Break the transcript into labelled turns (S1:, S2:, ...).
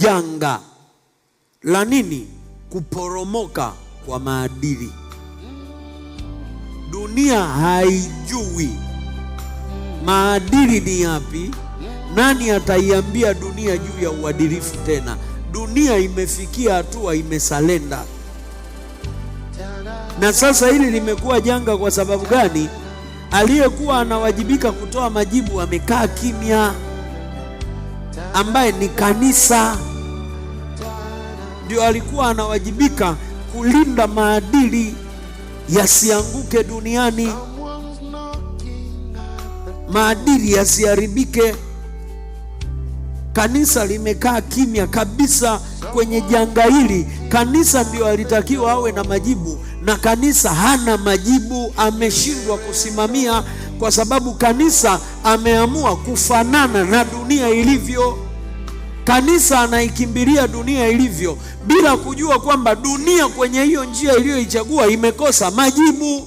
S1: janga la nini? Kuporomoka kwa maadili. Dunia haijui maadili ni yapi. Nani ataiambia dunia juu ya uadilifu tena? Dunia imefikia hatua imesalenda. Na sasa hili limekuwa janga kwa sababu gani? Aliyekuwa anawajibika kutoa majibu amekaa kimya, ambaye ni kanisa. Ndio alikuwa anawajibika kulinda maadili yasianguke duniani, maadili yasiharibike. Kanisa limekaa kimya kabisa kwenye janga hili. Kanisa ndio alitakiwa awe na majibu, na kanisa hana majibu. Ameshindwa kusimamia kwa sababu kanisa ameamua kufanana na dunia ilivyo. Kanisa anaikimbilia dunia ilivyo bila kujua kwamba dunia kwenye hiyo njia iliyoichagua imekosa majibu.